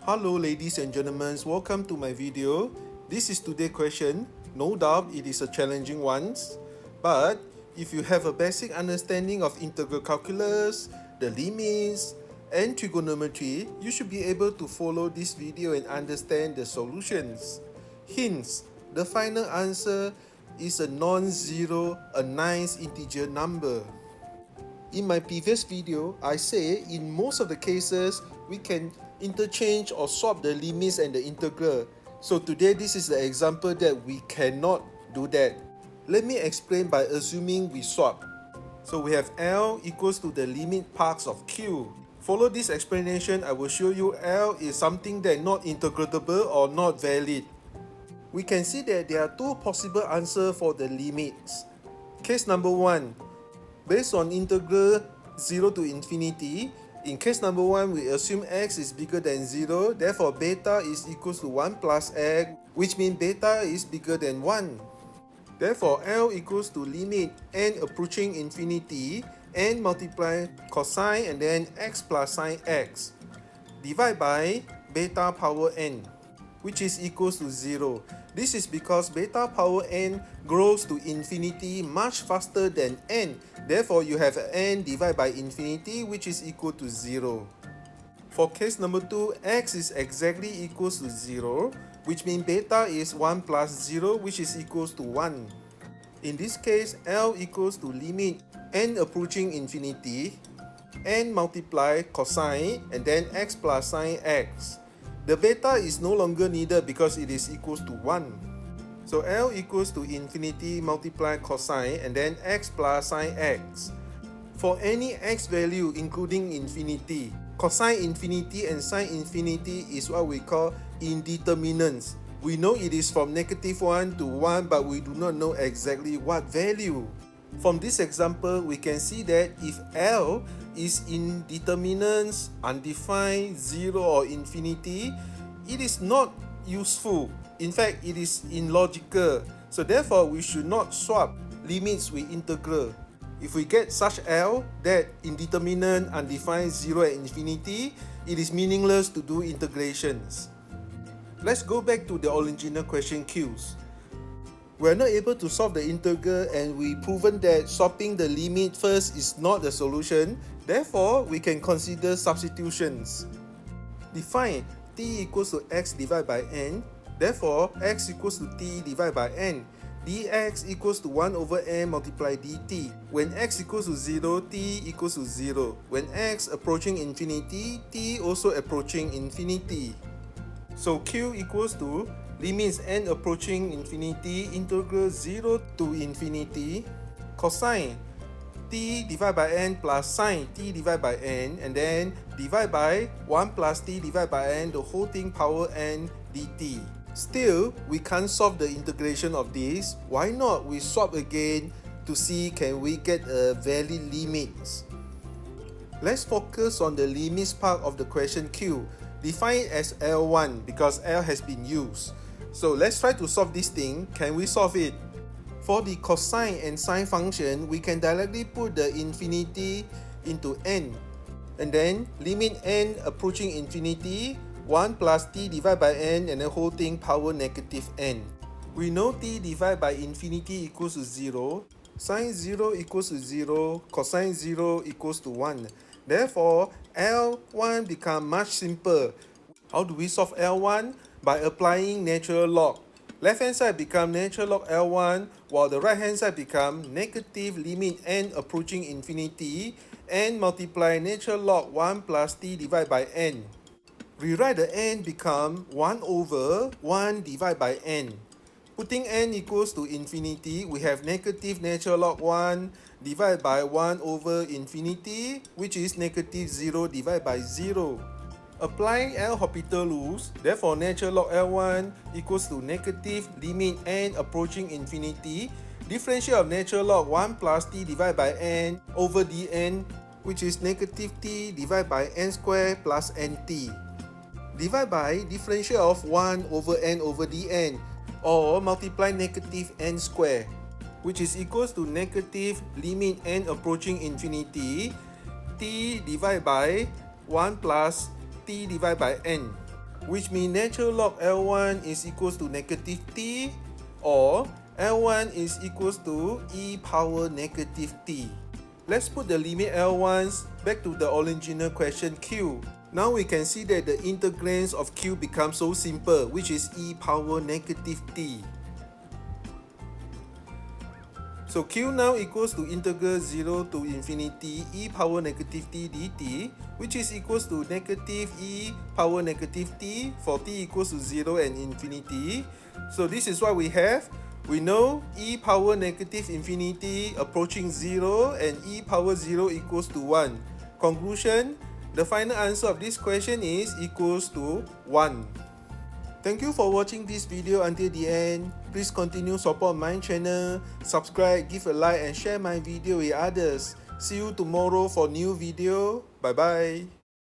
Hello ladies and gentlemen, welcome to my video. This is today's question. No doubt it is a challenging one, but if you have a basic understanding of integral calculus, the limits, and trigonometry, you should be able to follow this video and understand the solutions. Hence, the final answer is a non-zero, a nice integer number. In my previous video, I say in most of the cases, we can interchange or swap the limits and the integral. So today, this is the example that we cannot do that. Let me explain by assuming we swap. So we have L equals to the limit parts of Q. Follow this explanation, I will show you L is something that not integratable or not valid. We can see that there are two possible answers for the limits. Case number 1. Based on integral 0 to infinity, in case number 1, we assume x is bigger than 0, therefore beta is equals to 1 plus x, which means beta is bigger than 1. Therefore, L equals to limit n approaching infinity, n multiply cosine and then x plus sine x, divide by beta power n, which is equals to 0. This is because beta power n grows to infinity much faster than n. Therefore, you have n divided by infinity, which is equal to 0. For case number 2, x is exactly equals to 0, which means beta is 1 plus 0, which is equals to 1. In this case, L equals to limit n approaching infinity, n multiply cosine, and then x plus sine x. The beta is no longer needed because it is equals to 1. So L equals to infinity multiply cosine and then x plus sine x. For any x value including infinity, cosine infinity and sine infinity is what we call indeterminants. We know it is from -1 to 1, but we do not know exactly what value. From this example, we can see that if L is indeterminants, undefined, 0 or infinity, it is not useful. In fact, it is illogical. So therefore, we should not swap limits with integral. If we get such L, that indeterminate, undefined, 0 and infinity, it is meaningless to do integrations. Let's go back to the original question Q's. We are not able to solve the integral and we proven that swapping the limit first is not the solution. Therefore, we can consider substitutions. Define t equals to x divided by n. Therefore, x equals to t divided by n. dx equals to 1 over n multiplied dt. When x equals to 0, t equals to 0. When x approaching infinity, t also approaching infinity. So Q equals to limits n approaching infinity, integral 0 to infinity, cosine t divided by n plus sine t divided by n, and then divide by 1 plus t divided by n, the whole thing power n dt. Still, we can't solve the integration of this. Why not we swap again to see can we get a valid limits. Let's focus on the limits part of the question Q. Define it as L1 because L has been used. So let's try to solve this thing. Can we solve it? For the cosine and sine function, we can directly put the infinity into n. And then limit n approaching infinity, 1 plus t divided by n, and the whole thing power negative n. We know t divided by infinity equals to 0, sine 0 equals to 0, cosine 0 equals to 1. Therefore, L1 become much simpler. How do we solve L1? By applying natural log. Left hand side become natural log L1, while the right hand side become negative limit n approaching infinity, n multiply natural log 1 plus t divided by n. Rewrite the n become 1 over 1 divided by n. Putting n equals to infinity, we have negative natural log 1 divided by 1 over infinity, which is negative 0 divided by 0. Applying L'Hopital rules, therefore natural log L1 equals to negative limit n approaching infinity, differential of natural log 1 plus t divided by n over dn, which is negative t divided by n squared plus nt. Divide by differential of 1 over n over dn, or multiply negative n squared, which is equals to negative limit n approaching infinity, t divided by 1 plus t divided by n. which means natural log L1 is equals to negative t, or L1 is equals to e power negative t. Let's put the limit L1s back to the original question Q. Now we can see that the integrands of Q become so simple, which is e power negative t. So Q now equals to integral 0 to infinity e power negative t dt, which is equals to negative e power negative t for t equals to 0 and infinity. So this is what we have. We know e power negative infinity approaching 0 and e power 0 equals to 1. Conclusion, the final answer of this question is equals to 1. Thank you for watching this video until the end. Please continue support my channel, subscribe, give a like and share my video with others. See you tomorrow for new video. Bye bye.